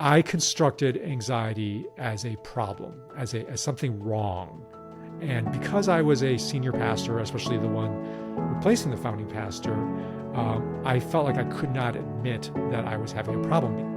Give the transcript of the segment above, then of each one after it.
I constructed anxiety as a problem, as something wrong. And because I was a senior pastor, especially the one replacing the founding pastor, I felt like I could not admit that I was having a problem.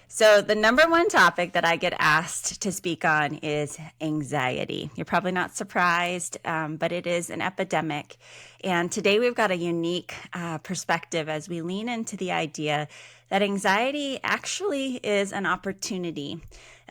So the number one topic that I get asked to speak on is anxiety. You're probably not surprised, but it is an epidemic. And today we've got a unique perspective as we lean into the idea that anxiety actually is an opportunity,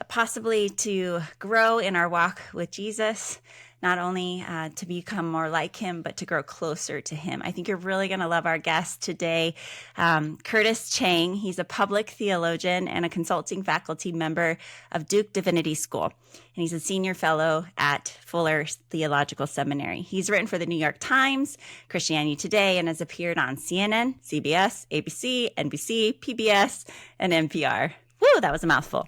possibly to grow in our walk with Jesus, not only to become more like him, but to grow closer to him. I think you're really going to love our guest today, Curtis Chang. He's a public theologian and a consulting faculty member of Duke Divinity School. And he's a senior fellow at Fuller Theological Seminary. He's written for the New York Times, Christianity Today, and has appeared on CNN, CBS, ABC, NBC, PBS, and NPR. Woo, that was a mouthful.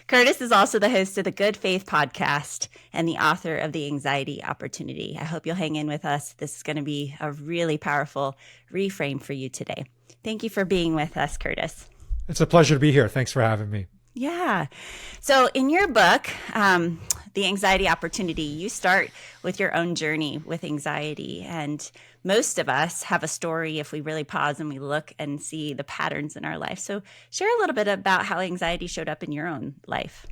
Curtis is also the host of the Good Faith podcast and the author of The Anxiety Opportunity. I hope you'll hang in with us. This is going to be a really powerful reframe for you today. Thank you for being with us, Curtis. It's a pleasure to be here. Thanks for having me. Yeah. So in your book, The Anxiety Opportunity, you start with your own journey with anxiety. And most of us have a story if we really pause and we look and see the patterns in our life. So share a little bit about how anxiety showed up in your own life.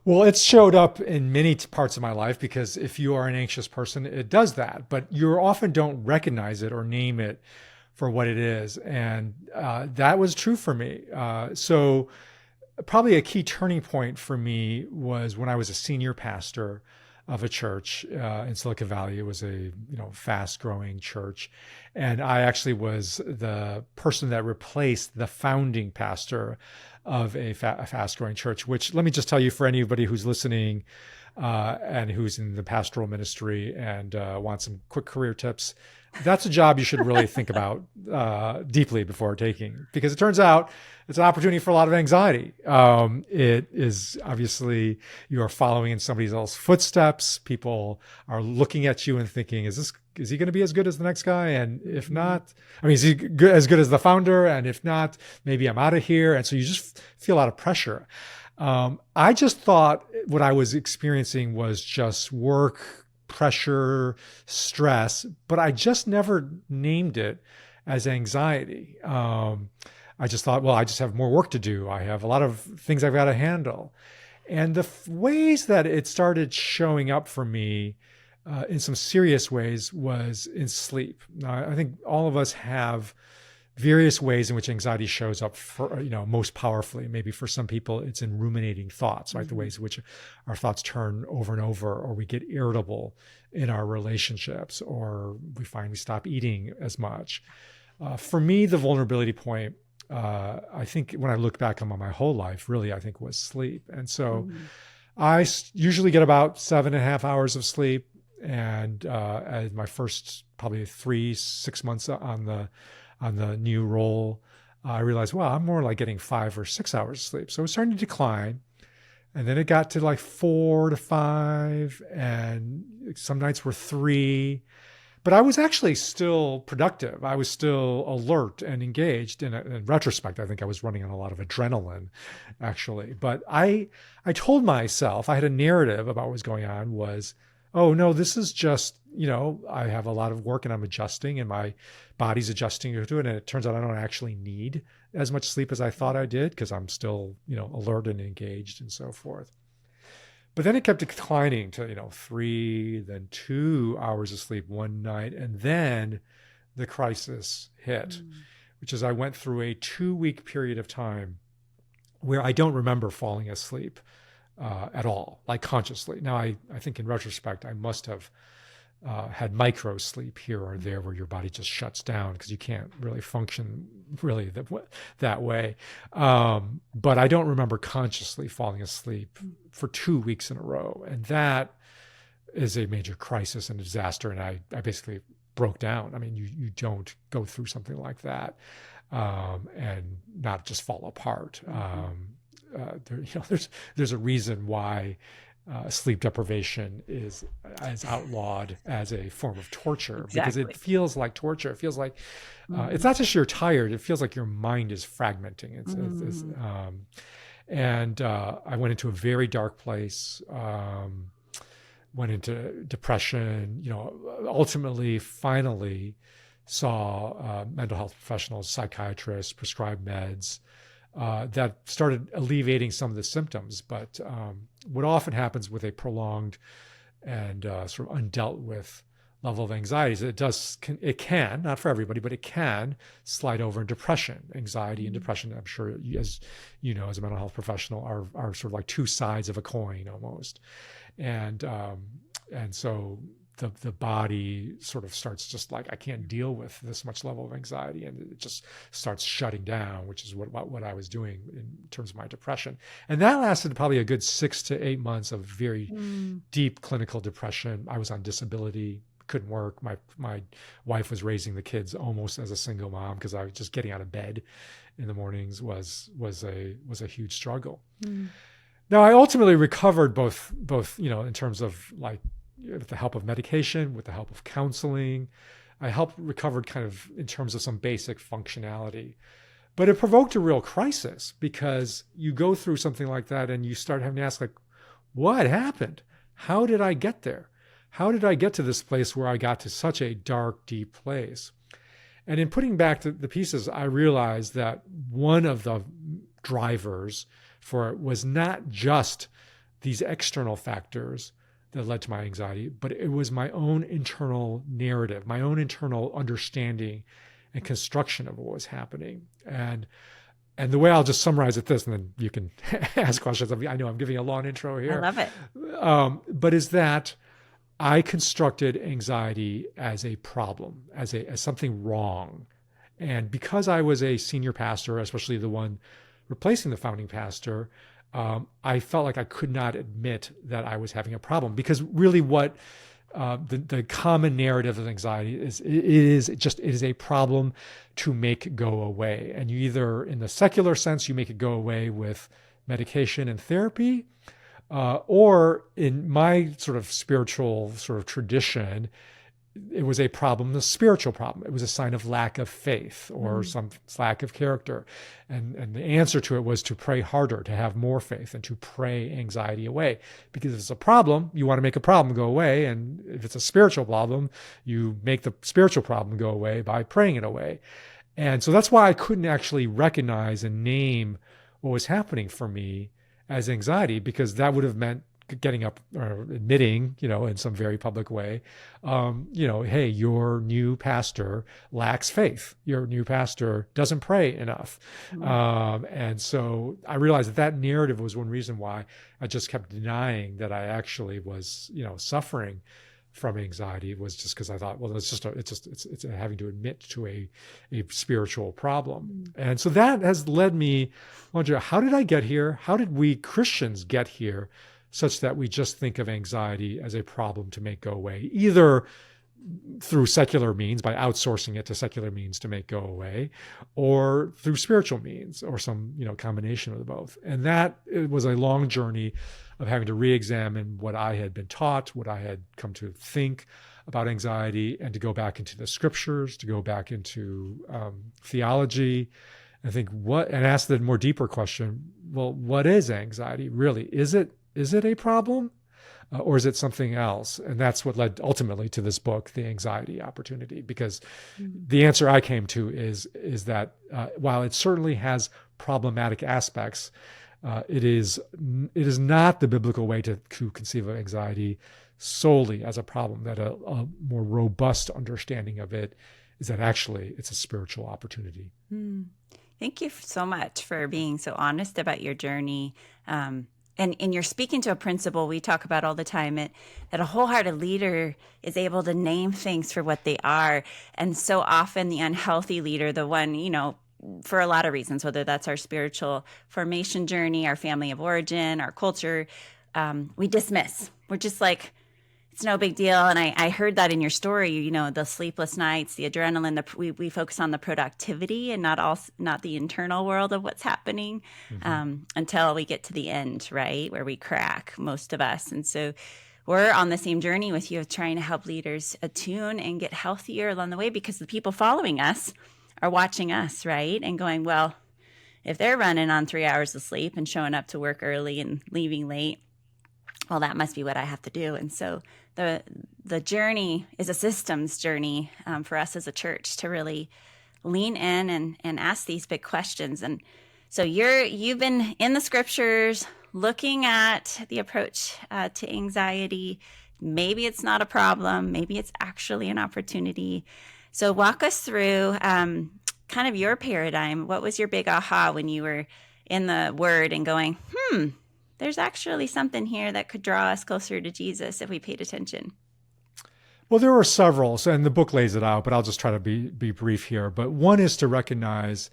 Well, it's showed up in many parts of my life because if you are an anxious person, it does that. But you often don't recognize it or name it for what it is. And that was true for me. So probably a key turning point for me was when I was a senior pastor of a church in Silicon Valley. It was a fast-growing church, and I actually was the person that replaced the founding pastor of a fast-growing church. Which, let me just tell you, for anybody who's listening and who's in the pastoral ministry and wants some quick career tips, that's a job you should really think about deeply before taking, because it turns out it's an opportunity for a lot of anxiety. It is obviously you are following in somebody else's footsteps. People are looking at you and thinking, is he going to be as good as the next guy? And if not, is he as good as the founder? And if not, maybe I'm out of here. And so you just feel a lot of pressure. I just thought what I was experiencing was just work, pressure, stress, but I just never named it as anxiety. I just thought, well, I just have more work to do. I have a lot of things I've got to handle. And the ways that it started showing up for me in some serious ways was in sleep. Now, I think all of us have various ways in which anxiety shows up for, most powerfully. Maybe for some people, it's in ruminating thoughts, right? Mm-hmm. The ways in which our thoughts turn over and over, or we get irritable in our relationships, or we find we stop eating as much. For me, the vulnerability point, I think when I look back on my whole life, really, I think was sleep. And so I usually get about 7.5 hours of sleep. And at my first probably 6 months on the new role, I realized, well, I'm more like getting 5 or 6 hours of sleep. So it was starting to decline. And then it got to like 4 to 5, and some nights were 3. But I was actually still productive. I was still alert and engaged. In retrospect, I think I was running on a lot of adrenaline, actually. But I told myself, I had a narrative about what was going on was, oh, no, this is just, I have a lot of work and I'm adjusting and my body's adjusting to it. And it turns out I don't actually need as much sleep as I thought I did because I'm still, alert and engaged and so forth. But then it kept declining to, 3, then 2 hours of sleep one night. And then the crisis hit, which is I went through a 2-week period of time where I don't remember falling asleep at all, like consciously. Now, I think in retrospect, I must have had micro sleep here or there where your body just shuts down because you can't really function really that way. But I don't remember consciously falling asleep for 2 weeks in a row. And that is a major crisis and disaster. And I basically broke down. I mean, you don't go through something like that and not just fall apart. There's a reason why sleep deprivation is as outlawed as a form of torture because it Exactly. feels like torture. It feels like it's Mm. not just you're tired; it feels like your mind is fragmenting. Mm. And I went into a very dark place. Went into depression. Ultimately, finally, saw mental health professionals, psychiatrists, prescribed meds that started alleviating some of the symptoms. But what often happens with a prolonged and sort of undealt with level of anxiety is it can, not for everybody, but it can slide over in depression. Anxiety and depression, I'm sure, as you know, as a mental health professional, are sort of like two sides of a coin almost. And so the body sort of starts just like, I can't deal with this much level of anxiety, and it just starts shutting down, which is what I was doing in terms of my depression. And that lasted probably a good 6 to 8 months of very Mm. deep clinical depression. I was on disability, couldn't work. My wife was raising the kids almost as a single mom because I was just getting out of bed in the mornings was a huge struggle. Mm. Now, I ultimately recovered both in terms of like with the help of medication, with the help of counseling. I recovered kind of in terms of some basic functionality. But it provoked a real crisis because you go through something like that and you start having to ask, like, what happened? How did I get there? How did I get to this place where I got to such a dark, deep place? And in putting back the pieces, I realized that one of the drivers for it was not just these external factors that led to my anxiety, but it was my own internal narrative, my own internal understanding and construction of what was happening. And the way I'll just summarize it this, and then you can ask questions. I know I'm giving a long intro I here, love it. but is that I constructed anxiety as a problem, as something wrong. And because I was a senior pastor, especially the one replacing the founding pastor, I felt like I could not admit that I was having a problem, because really what the common narrative of anxiety is, it is a problem to make go away. And you either, in the secular sense, you make it go away with medication and therapy, or in my sort of spiritual sort of tradition, it was a problem, a spiritual problem. It was a sign of lack of faith or some lack of character. And the answer to it was to pray harder, to have more faith, and to pray anxiety away. Because if it's a problem, you want to make a problem go away. And if it's a spiritual problem, you make the spiritual problem go away by praying it away. And so that's why I couldn't actually recognize and name what was happening for me as anxiety, because that would have meant getting up or admitting, in some very public way, hey, your new pastor lacks faith. Your new pastor doesn't pray enough. And so I realized that narrative was one reason why I just kept denying that I actually was, suffering from anxiety, was just because I thought, well, it's having to admit to a spiritual problem. And so that has led me wonder, how did I get here? How did we Christians get here, such that we just think of anxiety as a problem to make go away, either through secular means, by outsourcing it to secular means to make go away, or through spiritual means, or some combination of the both. And that, it was a long journey of having to re-examine what I had been taught, what I had come to think about anxiety, and to go back into the scriptures, to go back into theology, and and ask the more deeper question: well, what is anxiety really? Is it a problem, or is it something else? And that's what led ultimately to this book, The Anxiety Opportunity, because the answer I came to is that while it certainly has problematic aspects, it is not the biblical way to conceive of anxiety solely as a problem. That a more robust understanding of it is that actually it's a spiritual opportunity. Thank you so much for being so honest about your journey. And you're speaking to a principle we talk about all the time, that a wholehearted leader is able to name things for what they are. And so often the unhealthy leader, the one, for a lot of reasons, whether that's our spiritual formation journey, our family of origin, our culture, we dismiss. We're just like, it's no big deal. And I heard that in your story, the sleepless nights, the adrenaline, we focus on the productivity and not the internal world of what's happening, until we get to the end, right? Where we crack, most of us. And so we're on the same journey with you of trying to help leaders attune and get healthier along the way, because the people following us are watching us, right? And going, well, if they're running on 3 hours of sleep and showing up to work early and leaving late, well, that must be what I have to do. And so the journey is a systems journey, for us as a church to really lean in and ask these big questions. And so you've been in the scriptures looking at the approach to anxiety. Maybe it's not a problem. Maybe it's actually an opportunity. So walk us through kind of your paradigm. What was your big aha when you were in the Word and going, there's actually something here that could draw us closer to Jesus if we paid attention? Well, there are several, and the book lays it out, but I'll just try to be brief here. But one is to recognize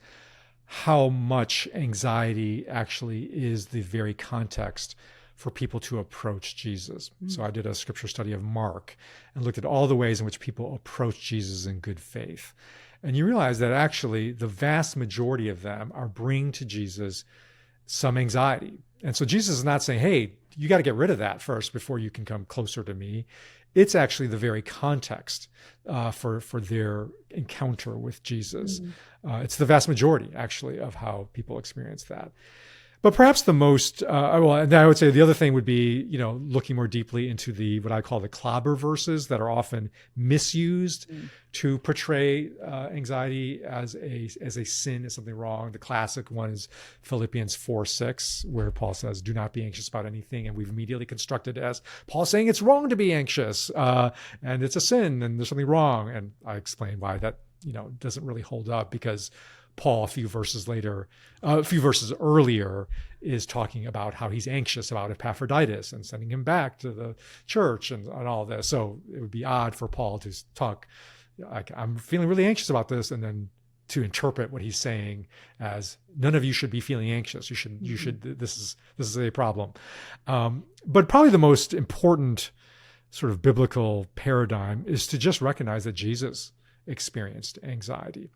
how much anxiety actually is the very context for people to approach Jesus. So I did a scripture study of Mark and looked at all the ways in which people approach Jesus in good faith. And you realize that actually the vast majority of them are bringing to Jesus some anxiety. And so Jesus is not saying, hey, you got to get rid of that first before you can come closer to me. It's actually the very context for their encounter with Jesus. It's the vast majority, actually, of how people experience that. But perhaps the most, and I would say the other thing would be, looking more deeply into what I call the clobber verses that are often misused to portray anxiety as a sin, as something wrong. The classic one is Philippians 4:6, where Paul says, "Do not be anxious about anything," and we've immediately constructed it as Paul saying it's wrong to be anxious, and it's a sin, and there's something wrong. And I explain why that doesn't really hold up, because Paul, a few verses earlier, is talking about how he's anxious about Epaphroditus and sending him back to the church and all this. So it would be odd for Paul to talk, like, I'm feeling really anxious about this, and then to interpret what he's saying as none of you should be feeling anxious. You should. This is a problem. But probably the most important sort of biblical paradigm is to just recognize that Jesus experienced anxiety.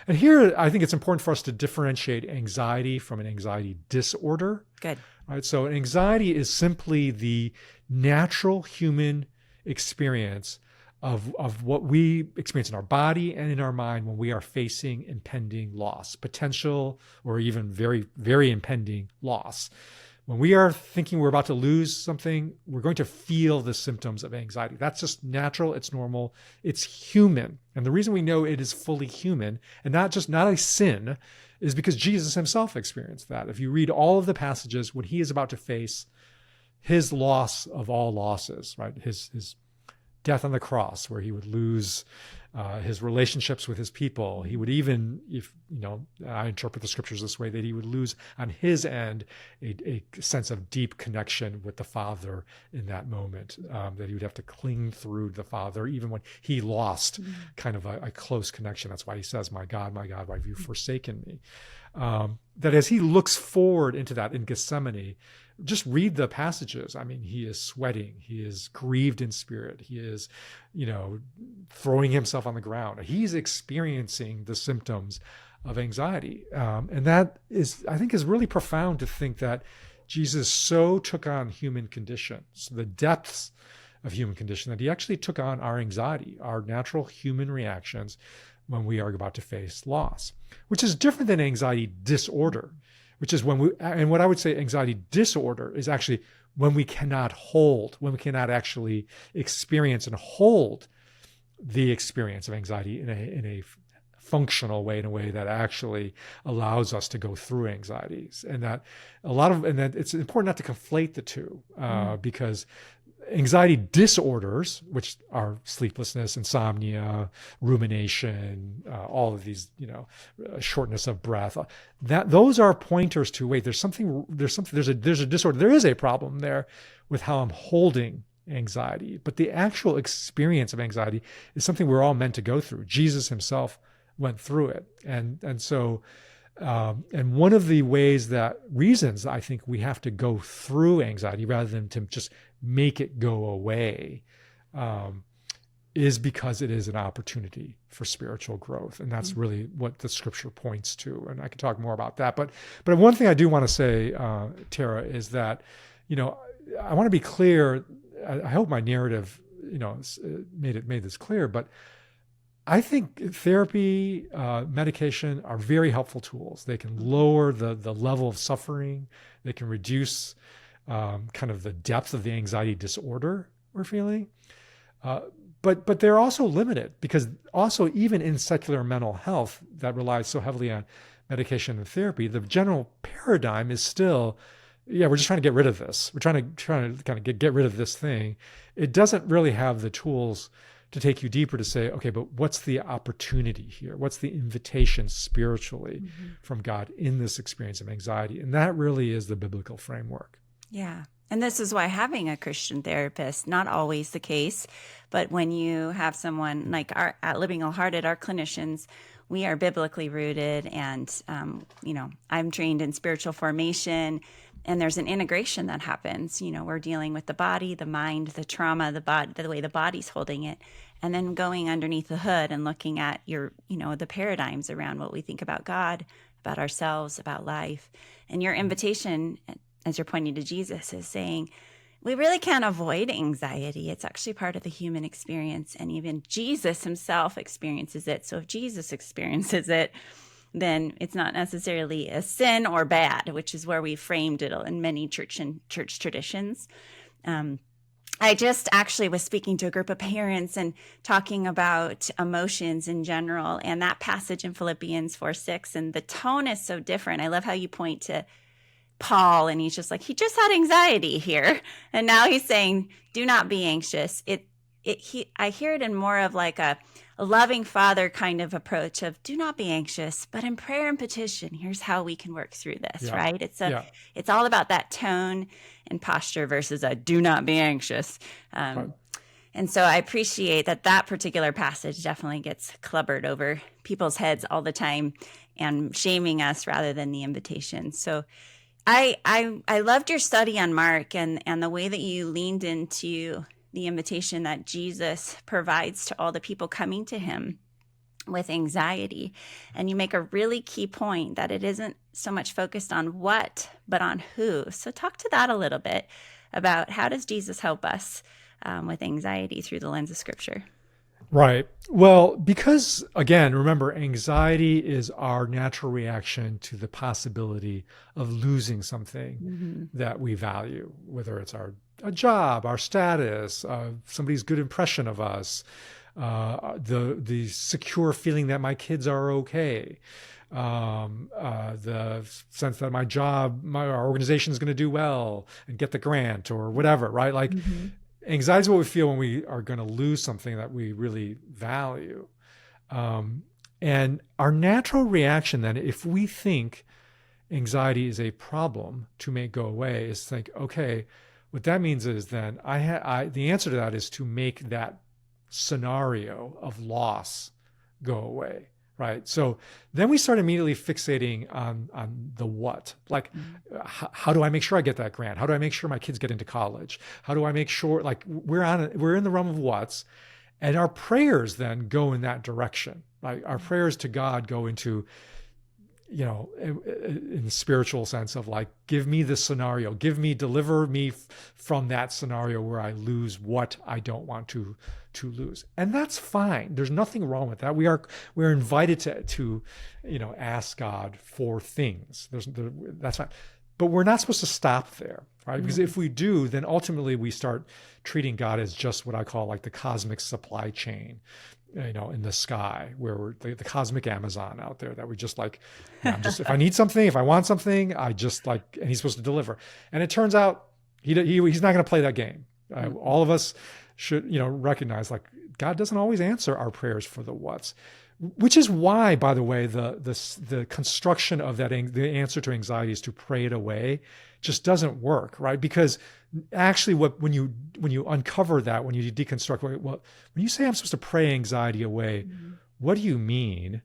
And here, I think it's important for us to differentiate anxiety from an anxiety disorder. Good. Right? So anxiety is simply the natural human experience of what we experience in our body and in our mind when we are facing impending loss, potential or even very, very impending loss. When we are thinking we're about to lose something, we're going to feel the symptoms of anxiety. That's just natural. It's normal. It's human. And the reason we know it is fully human and not a sin is because Jesus himself experienced that. If you read all of the passages when he is about to face his loss of all losses, right? His death on the cross, where he would lose his relationships with his people. He would even, I interpret the scriptures this way, that he would lose on his end a sense of deep connection with the Father in that moment, that he would have to cling through the Father, even when he lost kind of a close connection. That's why he says, my God, why have you forsaken me? That as he looks forward into that in Gethsemane, just read the passages. I mean, he is sweating. He is grieved in spirit. He is, throwing himself on the ground. He's experiencing the symptoms of anxiety. And that is, I think, is really profound to think that Jesus so took on human conditions, the depths of human condition, that he actually took on our anxiety, our natural human reactions when we are about to face loss, which is different than anxiety disorder, which is and what I would say anxiety disorder is actually when we cannot actually experience and hold the experience of anxiety in a functional way, in a way that actually allows us to go through anxieties. And that it's important not to conflate the two, because anxiety disorders, which are sleeplessness, insomnia, rumination, all of these, shortness of breath, those are pointers to, wait, there's a disorder. There is a problem there with how I'm holding anxiety. But the actual experience of anxiety is something we're all meant to go through. Jesus himself went through it. And so one of the reasons I think we have to go through anxiety rather than to just make it go away, is because it is an opportunity for spiritual growth. And that's really what the scripture points to. And I can talk more about that. But one thing I do want to say, Tara, is that, I want to be clear. I hope my narrative, made this clear, but I think therapy, medication are very helpful tools. They can lower the level of suffering. They can reduce kind of the depth of the anxiety disorder we're feeling. But they're also limited, because also even in secular mental health that relies so heavily on medication and therapy, the general paradigm is still, we're just trying to get rid of this. We're trying to kind of get rid of this thing. It doesn't really have the tools to take you deeper to say, okay, but what's the opportunity here? What's the invitation spiritually from God in this experience of anxiety? And that really is the biblical framework. Yeah. And this is why having a Christian therapist, not always the case, but when you have someone like at Living Wholehearted, our clinicians, we are biblically rooted, and, I'm trained in spiritual formation, and there's an integration that happens. We're dealing with the body, the mind, the trauma, the way the body's holding it, and then going underneath the hood and looking at the paradigms around what we think about God, about ourselves, about life. And your invitation, as you're pointing to Jesus, is saying, we really can't avoid anxiety. It's actually part of the human experience. And even Jesus himself experiences it. So if Jesus experiences it, then it's not necessarily a sin or bad, which is where we framed it in many church traditions. I just actually was speaking to a group of parents and talking about emotions in general, and that passage in Philippians 4:6, and the tone is so different. I love how you point to Paul, and he's just like, he just had anxiety here, and now he's saying, do not be anxious. I hear it in more of like a loving father kind of approach of, do not be anxious, but in prayer and petition, here's how we can work through this, right? It's all about that tone and posture versus a do not be anxious. And so I appreciate that particular passage definitely gets clubbered over people's heads all the time and shaming us rather than the invitation. So I loved your study on Mark and the way that you leaned into the invitation that Jesus provides to all the people coming to him with anxiety. And you make a really key point that it isn't so much focused on what, but on who. So talk to that a little bit about how does Jesus help us with anxiety through the lens of Scripture? Right. Well, because again, remember, anxiety is our natural reaction to the possibility of losing something that we value, whether it's a job, our status, somebody's good impression of us, the secure feeling that my kids are okay, the sense that my job, our organization is going to do well and get the grant or whatever, right? Like, anxiety is what we feel when we are going to lose something that we really value. And our natural reaction then, if we think anxiety is a problem to make go away, is think, okay, what that means is then the answer to that is to make that scenario of loss go away. Right. So then we start immediately fixating on the what, like, how do I make sure I get that grant? How do I make sure my kids get into college? How do I make sure, like, we're in the realm of what's, and our prayers then go in that direction. Right. Our prayers to God go into, in the spiritual sense of like, give me the scenario, deliver me from that scenario where I lose what I don't want to lose. And that's fine. There's nothing wrong with that. We're invited to ask God for things. That's fine. But we're not supposed to stop there, right? Because if we do, then ultimately we start treating God as just what I call like the cosmic supply chain, in the sky, where we're the cosmic Amazon out there that we just like, if I need something, if I want something, I just like, and he's supposed to deliver. And it turns out he's not going to play that game. All of us should, recognize, like, God doesn't always answer our prayers for the what's, which is why, by the way, the construction of the answer to anxiety is to pray it away just doesn't work, right? Because actually when you uncover that, when you deconstruct, when you say I'm supposed to pray anxiety away, what do you mean?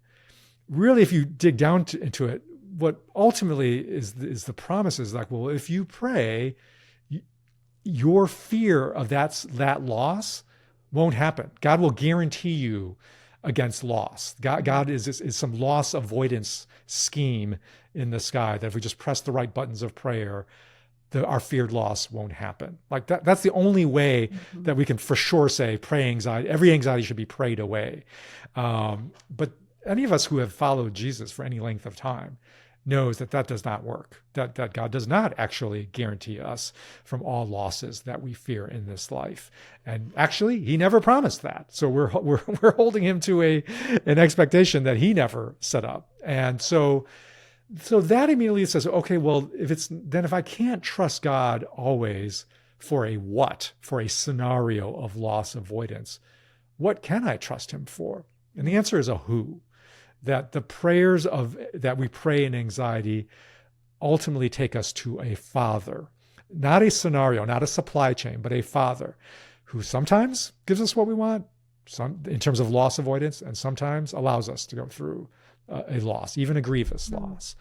Really, if you dig down into it, what ultimately is the promise is like, well, if you pray, your fear of that loss won't happen. God will guarantee you against loss. God is some loss avoidance scheme in the sky that if we just press the right buttons of prayer, our feared loss won't happen. Like that's the only way that we can for sure say every anxiety should be prayed away. But any of us who have followed Jesus for any length of time knows that does not work, that God does not actually guarantee us from all losses that we fear in this life. And actually, he never promised that. So we're holding him to an expectation that he never set up. And so that immediately says, okay, well, if I can't trust God always for a scenario of loss avoidance, what can I trust him for? And the answer is a who. That the prayers that we pray in anxiety ultimately take us to a Father, not a scenario, not a supply chain, but a Father who sometimes gives us what we want, in terms of loss avoidance, and sometimes allows us to go through a loss, even a grievous loss.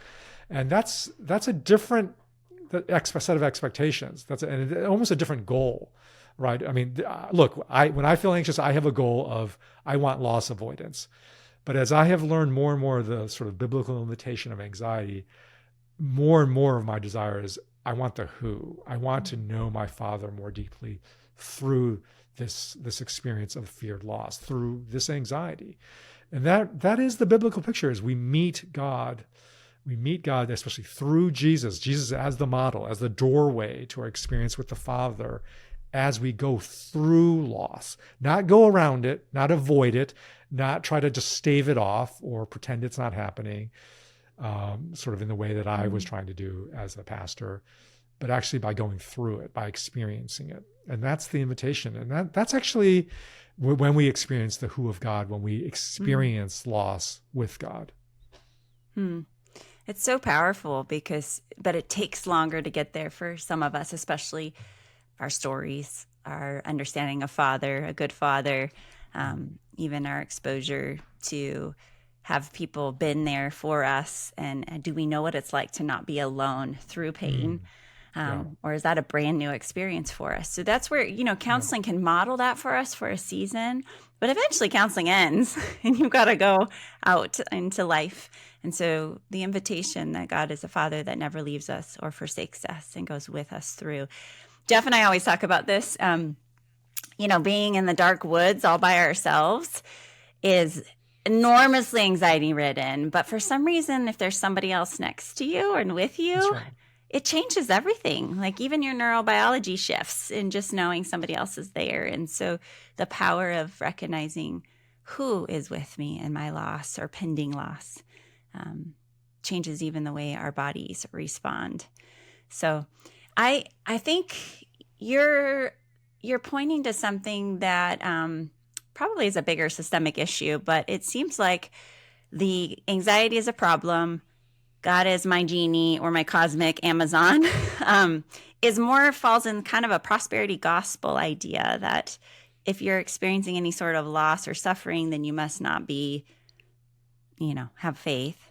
And that's a different set of expectations. That's almost a different goal, right? I mean, look, when I feel anxious, I have a goal of I want loss avoidance. But as I have learned more and more of the sort of biblical invitation of anxiety, more and more of my desire is I want the who. I want to know my Father more deeply through this experience of feared loss, through this anxiety. And that is the biblical picture, is we meet God. We meet God, especially through Jesus as the model, as the doorway to our experience with the Father, as we go through loss, not go around it, not avoid it, not try to just stave it off or pretend it's not happening, sort of in the way that I was trying to do as a pastor, but actually by going through it, by experiencing it. And that's the invitation. And that's actually when we experience the who of God, when we experience loss with God. It's so powerful but it takes longer to get there for some of us, especially our stories, our understanding of Father, a good Father, even our exposure to have people been there for us. And do we know what it's like to not be alone through pain? Or is that a brand new experience for us? So that's where, counseling can model that for us for a season, but eventually counseling ends and you've got to go out into life. And so the invitation that God is a Father that never leaves us or forsakes us and goes with us through. Jeff and I always talk about this, being in the dark woods all by ourselves is enormously anxiety ridden. But for some reason, if there's somebody else next to you and with you, it changes everything. Like even your neurobiology shifts in just knowing somebody else is there. And so the power of recognizing who is with me in my loss or pending loss changes even the way our bodies respond. So I think you're pointing to something that probably is a bigger systemic issue, but it seems like the anxiety is a problem. God is my genie or my cosmic Amazon, falls in kind of a prosperity gospel idea that if you're experiencing any sort of loss or suffering, then you must not be, have faith.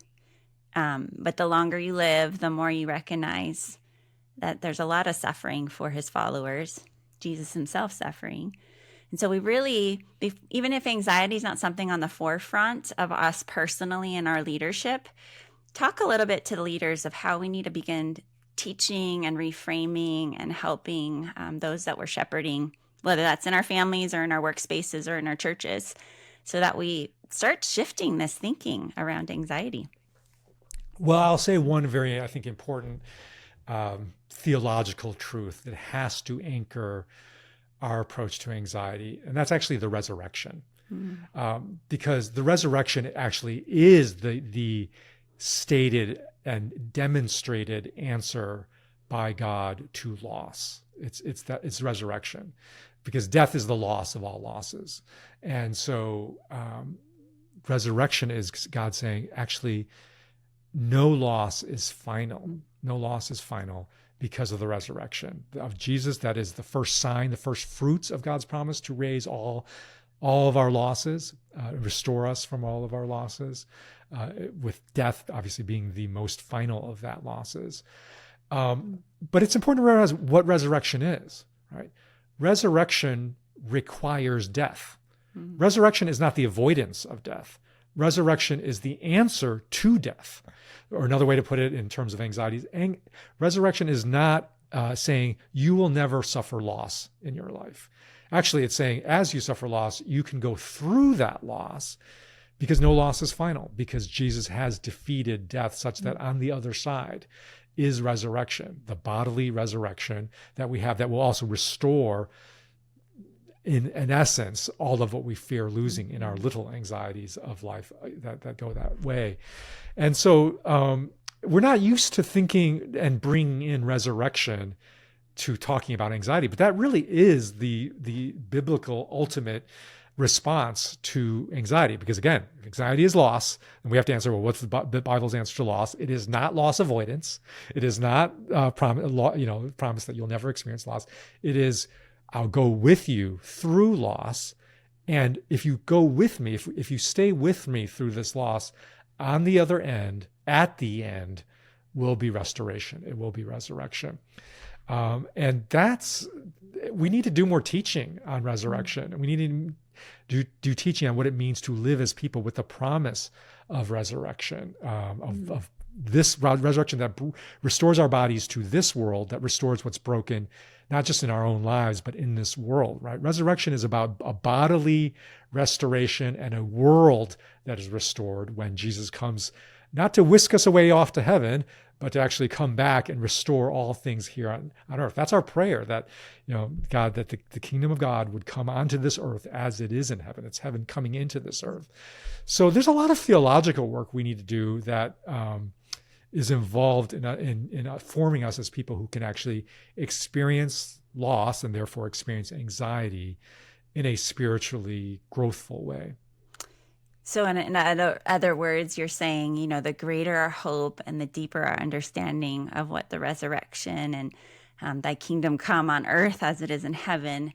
But the longer you live, the more you recognize that there's a lot of suffering for his followers, Jesus himself suffering. And so we really, even if anxiety is not something on the forefront of us personally in our leadership, talk a little bit to the leaders of how we need to begin teaching and reframing and helping those that we're shepherding, whether that's in our families or in our workspaces or in our churches, so that we start shifting this thinking around anxiety. Well, I'll say one very, I think, important theological truth that has to anchor our approach to anxiety, and that's actually the resurrection. Because the resurrection actually is the stated and demonstrated answer by God to loss. It's resurrection, because death is the loss of all losses. And so resurrection is God saying, actually, no loss is final. No loss is final because of the resurrection of Jesus. That is the first sign, the first fruits of God's promise to raise all of our losses, restore us from all of our losses, with death obviously being the most final of that losses. But it's important to realize what resurrection is, right? Resurrection requires death. Resurrection is not the avoidance of death. Resurrection is the answer to death. Or another way to put it in terms of anxiety, resurrection is not saying you will never suffer loss in your life. Actually, it's saying as you suffer loss, you can go through that loss because no loss is final, because Jesus has defeated death such that on the other side is resurrection, the bodily resurrection that we have that will also restore, in essence, all of what we fear losing in our little anxieties of life that go that way. And so we're not used to thinking and bringing in resurrection to talking about anxiety, but that really is the biblical ultimate response to anxiety. Because again, anxiety is loss, and we have to answer, well, what's the Bible's answer to loss? It is not loss avoidance. It is not promise that you'll never experience loss. It is, I'll go with you through loss. And if you go with me, if you stay with me through this loss, on the other end, at the end, will be restoration. It will be resurrection. And we need to do more teaching on resurrection. We need to do teaching on what it means to live as people with the promise of resurrection, of this resurrection that restores our bodies to this world, that restores what's broken, not just in our own lives, but in this world, right? Resurrection is about a bodily restoration and a world that is restored when Jesus comes, not to whisk us away off to heaven, but to actually come back and restore all things here on earth. That's our prayer, that, God, that the kingdom of God would come onto this earth as it is in heaven. It's heaven coming into this earth. So there's a lot of theological work we need to do that is involved in forming us as people who can actually experience loss and therefore experience anxiety in a spiritually growthful way. So in other words, you're saying, the greater our hope and the deeper our understanding of what the resurrection and thy kingdom come on earth as it is in heaven,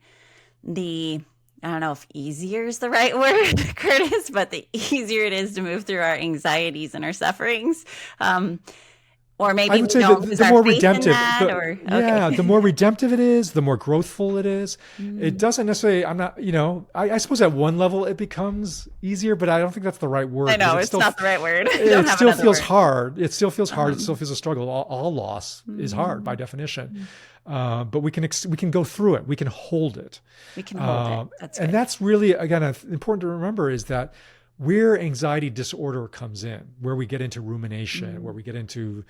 I don't know if easier is the right word, Curtis, but the easier it is to move through our anxieties and our sufferings. Or maybe I would say the more redemptive, the more redemptive it is, the more growthful it is. It doesn't necessarily, I suppose at one level it becomes easier, but I don't think that's the right word. I know, it's not the right word. It still feels hard. It still feels hard. It still feels a struggle. All loss is hard by definition. But we can go through it. We can hold it. We can hold it. And that's really, again, important to remember is that where anxiety disorder comes in, where we get into rumination, where we get into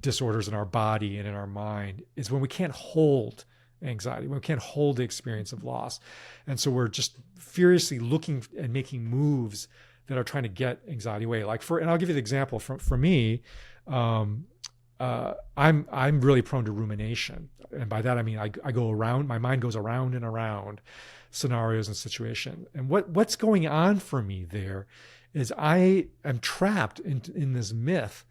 disorders in our body and in our mind, is when we can't hold anxiety, when we can't hold the experience of loss. And so we're just furiously looking and making moves that are trying to get anxiety away. And I'll give you the example for me. I'm really prone to rumination. And by that, I mean, I go around, my mind goes around and around scenarios and situation. And what's going on for me there is I am trapped in this myth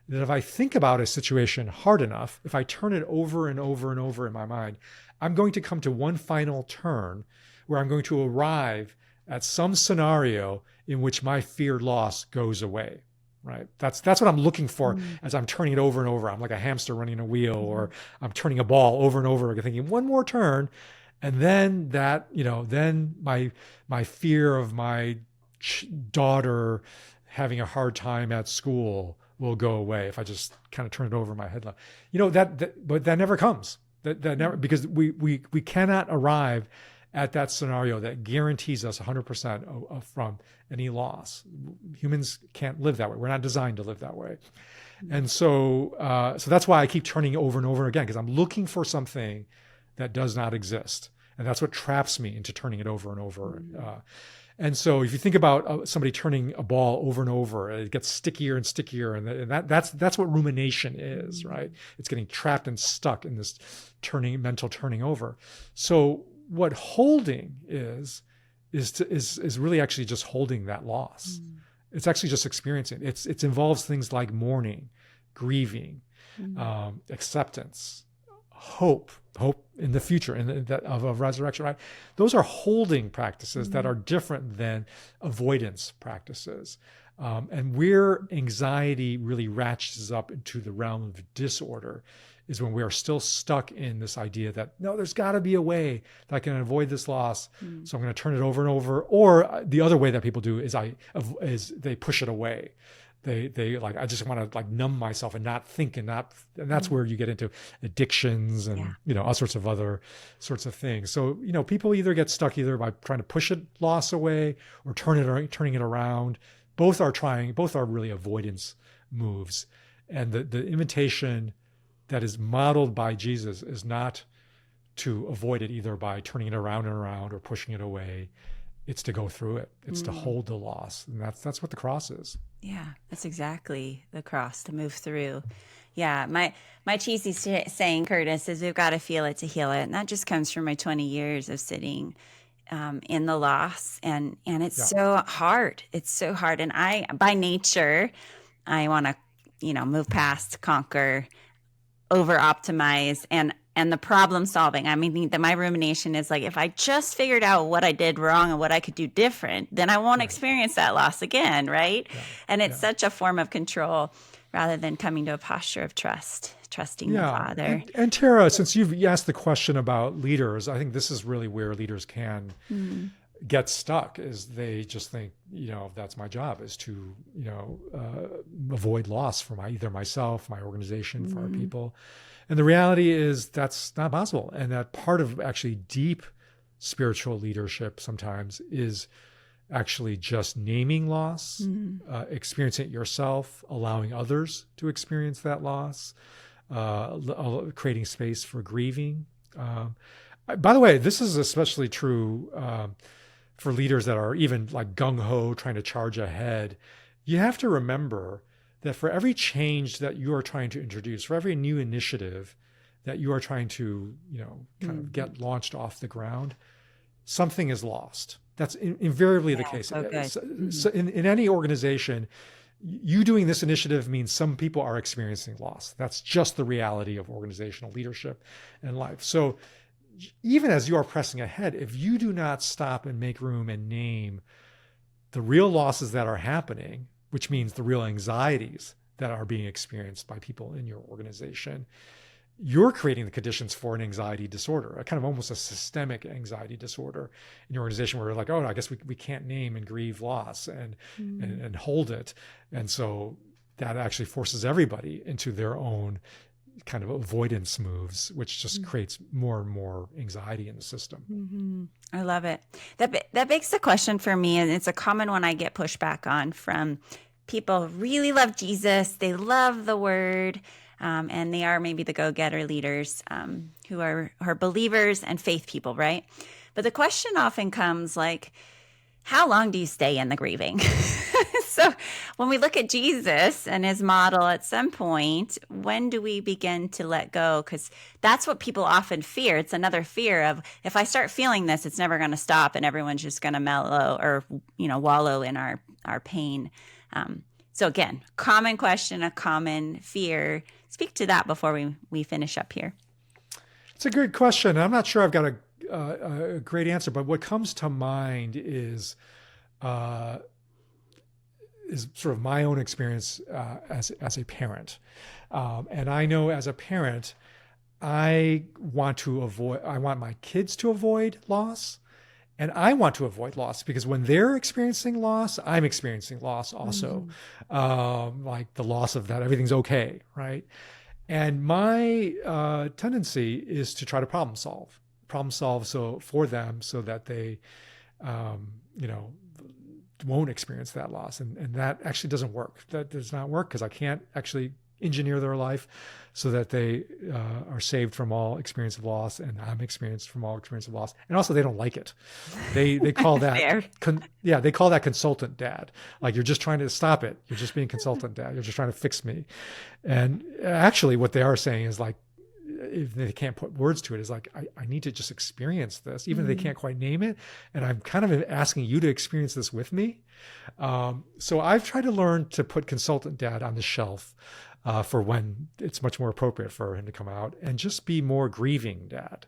that if I think about a situation hard enough, if I turn it over and over and over in my mind, I'm going to come to one final turn where I'm going to arrive at some scenario in which my feared loss goes away. Right. That's what I'm looking for as I'm turning it over and over. I'm like a hamster running a wheel, or I'm turning a ball over and over, thinking one more turn. And then then my fear of my daughter having a hard time at school will go away if I just kind of turn it over in my head. But that never comes. That never, because we cannot arrive at that scenario that guarantees us 100% from any loss. Humans can't live that way. We're not designed to live that way. And so that's why I keep turning it over and over again, because I'm looking for something that does not exist. And that's what traps me into turning it over and over. And so if you think about somebody turning a ball over and over, it gets stickier and stickier. And that's what rumination is, right? It's getting trapped and stuck in this mental turning over. So what holding is really actually just holding that loss. It's actually just experiencing. It involves things like mourning, grieving, acceptance, hope in the future, of resurrection, right? Those are holding practices that are different than avoidance practices. And where anxiety really ratchets up into the realm of disorder is when we are still stuck in this idea that, no, there's got to be a way that I can avoid this loss. So I'm going to turn it over and over. Or the other way that people do is they push it away. They like, I just want to like numb myself and not think and that's where you get into addictions and, all sorts of other sorts of things. So, people either get stuck either by trying to push a loss away or turning it around. Both are really avoidance moves. And the invitation that is modeled by Jesus is not to avoid it either by turning it around and around or pushing it away. It's to go through it. It's to hold the loss. And that's what the cross is. Yeah, that's exactly the cross, to move through. Yeah, my cheesy saying, Curtis, is we've got to feel it to heal it. And that just comes from my 20 years of sitting in the loss. And it's so hard. It's so hard. And by nature, I want to, move past, conquer, over optimize, and the problem solving. I mean, my rumination is like, if I just figured out what I did wrong and what I could do different, then I won't experience that loss again, right? Yeah. And it's such a form of control rather than coming to a posture of trusting the Father. And Tara, since you've asked the question about leaders, I think this is really where leaders can get stuck, is they just think, that's my job, is to, avoid loss for either myself, my organization, for our people. And the reality is that's not possible. And that part of actually deep spiritual leadership sometimes is actually just naming loss, experiencing it yourself, allowing others to experience that loss, creating space for grieving. By the way, this is especially true for leaders that are even like gung-ho, trying to charge ahead. You have to remember that for every change that you are trying to introduce, for every new initiative that you are trying to, kind of get launched off the ground, something is lost. That's invariably the case. So in any organization, you doing this initiative means some people are experiencing loss. That's just the reality of organizational leadership and life. So even as you are pressing ahead, if you do not stop and make room and name the real losses that are happening, which means the real anxieties that are being experienced by people in your organization, you're creating the conditions for an anxiety disorder, a kind of almost a systemic anxiety disorder in your organization, where you're like, oh, I guess we can't name and grieve loss and hold it. And so that actually forces everybody into their own kind of avoidance moves, which just creates more and more anxiety in the system. I love it. That begs the question for me, and it's a common one I get pushback on from people who really love Jesus. They love the word, and they are maybe the go-getter leaders who are believers and faith people, right? But the question often comes like, how long do you stay in the grieving? So when we look at Jesus and his model, at some point, when do we begin to let go? Because that's what people often fear. It's another fear of, if I start feeling this, it's never going to stop and everyone's just going to mellow or, wallow in our pain. So again, common question, a common fear. Speak to that before we finish up here. It's a good question. I'm not sure I've got a great answer, but what comes to mind is sort of my own experience as a parent. And I know as a parent, I want my kids to avoid loss, and I want to avoid loss, because when they're experiencing loss, I'm experiencing loss also. Like the loss of that everything's okay, right? And my tendency is to try to problem solve for them, so that they, won't experience that loss. And that actually doesn't work. That does not work, because I can't actually engineer their life so that they are saved from all experience of loss, and I'm experienced from all experience of loss. And also, they don't like it. They call that they call that consultant dad. Like, you're just trying to stop it. You're just being consultant dad. You're just trying to fix me. And actually, what they are saying is like, if they can't put words to it, is like, I need to just experience this, even if they can't quite name it. And I'm kind of asking you to experience this with me. So I've tried to learn to put consultant dad on the shelf for when it's much more appropriate for him to come out, and just be more grieving dad.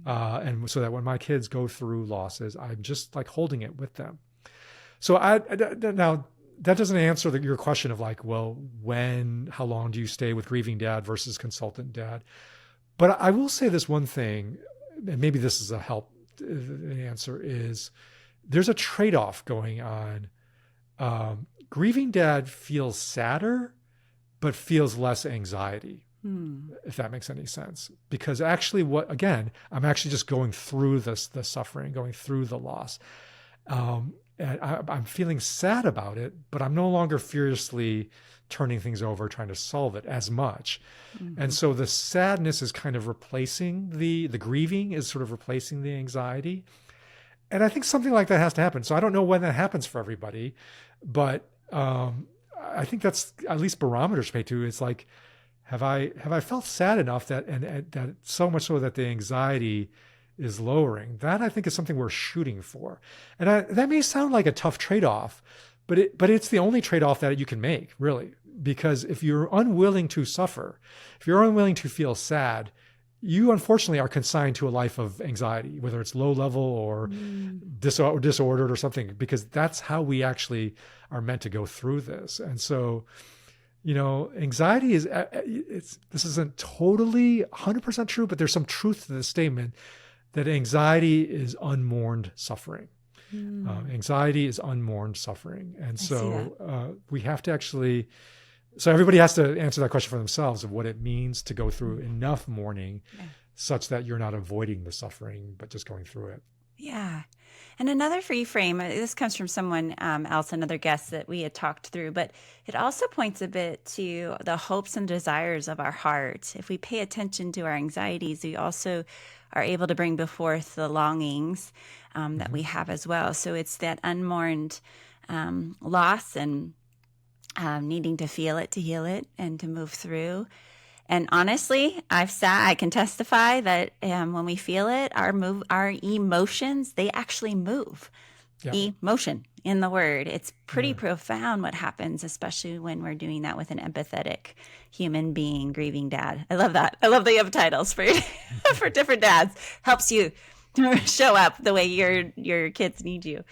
And so that when my kids go through losses, I'm just like holding it with them. So now that doesn't answer your question of like, well, how long do you stay with grieving dad versus consultant dad? But I will say this one thing, and maybe this is a help. The answer is there's a trade-off going on. Grieving dad feels sadder, but feels less anxiety, if that makes any sense. Because actually I'm actually just going through the suffering, going through the loss. And I'm feeling sad about it, but I'm no longer furiously turning things over, trying to solve it as much. And so the sadness is kind of replacing the grieving is sort of replacing the anxiety. And I think something like that has to happen. So I don't know when that happens for everybody, but I think that's at least barometers to pay to. It's like, have I felt sad enough that that so much so that the anxiety is lowering? That I think is something we're shooting for. And that may sound like a tough trade-off, but it's the only trade-off that you can make, really. Because if you're unwilling to suffer, if you're unwilling to feel sad, you unfortunately are consigned to a life of anxiety, whether it's low level or disordered or something, because that's how we actually are meant to go through this. And so, anxiety this isn't totally 100% true, but there's some truth to this statement that anxiety is unmourned suffering. Anxiety is unmourned suffering. And so we have to actually, so everybody has to answer that question for themselves of what it means to go through enough mourning such that you're not avoiding the suffering, but just going through it. Yeah. And another reframe, this comes from someone else, another guest that we had talked through, but it also points a bit to the hopes and desires of our heart. If we pay attention to our anxieties, we also are able to bring before the longings that we have as well. So it's that unmourned loss and needing to feel it, to heal it, and to move through. And honestly, I can testify that when we feel it, our emotions, they actually move. Yeah. Emotion in the word. It's pretty profound what happens, especially when we're doing that with an empathetic human being, grieving dad. I love that. I love that you have titles for for different dads. Helps you show up the way your kids need you.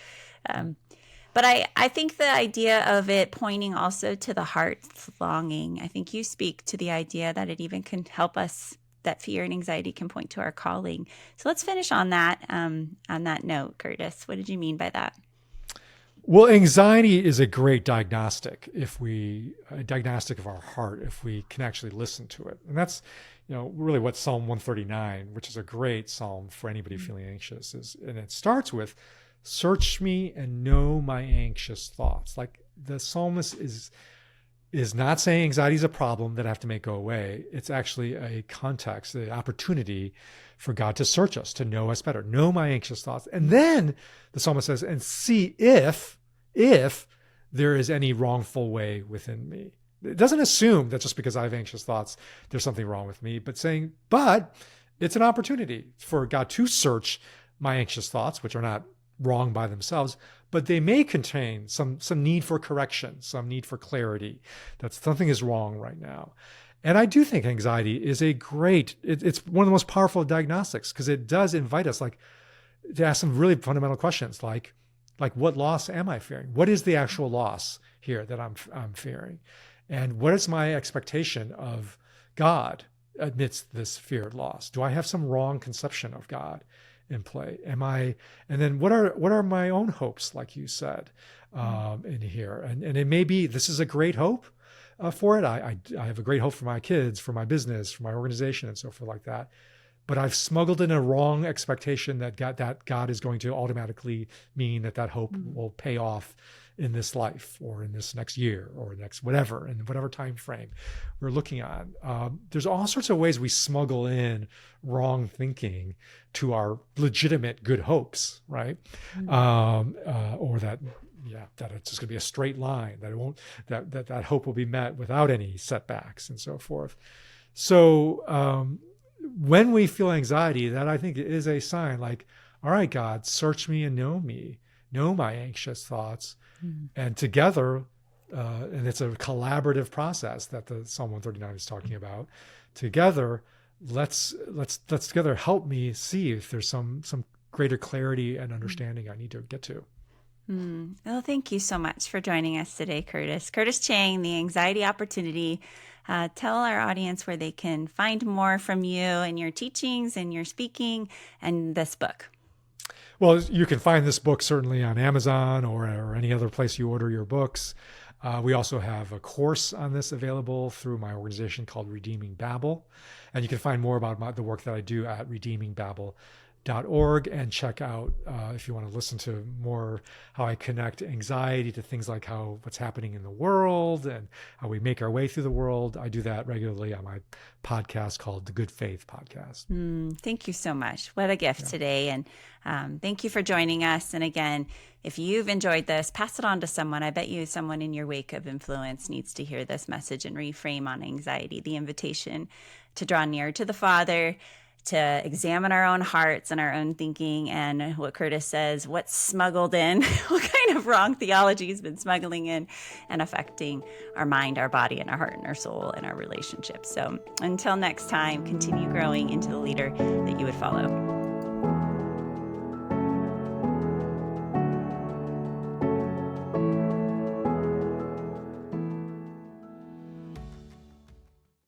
But I think the idea of it pointing also to the heart's longing, I think you speak to the idea that it even can help us, that fear and anxiety can point to our calling. So let's finish on that note, Curtis. What did you mean by that? Well, anxiety is a great diagnostic diagnostic of our heart, if we can actually listen to it. And that's, really what Psalm 139, which is a great psalm for anybody feeling anxious, is. And it starts with, search me and know my anxious thoughts. Like the psalmist is not saying anxiety is a problem that I have to make go away. It's actually a context, the opportunity for God to search us, to know us better, know my anxious thoughts. And then the psalmist says, and see if there is any wrongful way within me. It doesn't assume that just because I have anxious thoughts, there's something wrong with me, but saying, but it's an opportunity for God to search my anxious thoughts, which are not wrong by themselves, but they may contain some need for correction, some need for clarity, that something is wrong right now. And I do think anxiety is it's one of the most powerful diagnostics, because it does invite us to ask some really fundamental questions, like what loss am I fearing? What is the actual loss here that I'm fearing? And what is my expectation of God amidst this feared loss? Do I have some wrong conception of God in play? And then what are my own hopes, like you said, in here? And it may be, this is a great hope for it. I have a great hope for my kids, for my business, for my organization, and so forth like that. But I've smuggled in a wrong expectation that God is going to automatically mean that hope will pay off in this life or in this next year or next whatever, in whatever time frame we're looking at. There's all sorts of ways we smuggle in wrong thinking to our legitimate good hopes, right? Or that it's just going to be a straight line, that hope will be met without any setbacks and so forth. So when we feel anxiety, that I think is a sign, like, all right, God, search me and know my anxious thoughts. And together, and it's a collaborative process that the Psalm 139 is talking about. Together, let's together help me see if there's some greater clarity and understanding I need to get to. Well, thank you so much for joining us today, Curtis. Curtis Chang, The Anxiety Opportunity. Tell our audience where they can find more from you and your teachings and your speaking and this book. Well, you can find this book certainly on Amazon or any other place you order your books. We also have a course on this available through my organization called Redeeming Babel. And you can find more about the work that I do at redeemingbabel.org and check out, if you want to listen to more, how I connect anxiety to things like what's happening in the world and how we make our way through the world. I do that regularly on my podcast called The Good Faith Podcast. Thank you so much. What a gift today. And thank you for joining us. And again, if you've enjoyed this, pass it on to someone. I bet you someone in your wake of influence needs to hear this message and reframe on anxiety, the invitation to draw near to the Father, to examine our own hearts and our own thinking, and what Curtis says, what's smuggled in, what kind of wrong theology has been smuggling in and affecting our mind, our body, and our heart, and our soul, and our relationships. So until next time, continue growing into the leader that you would follow.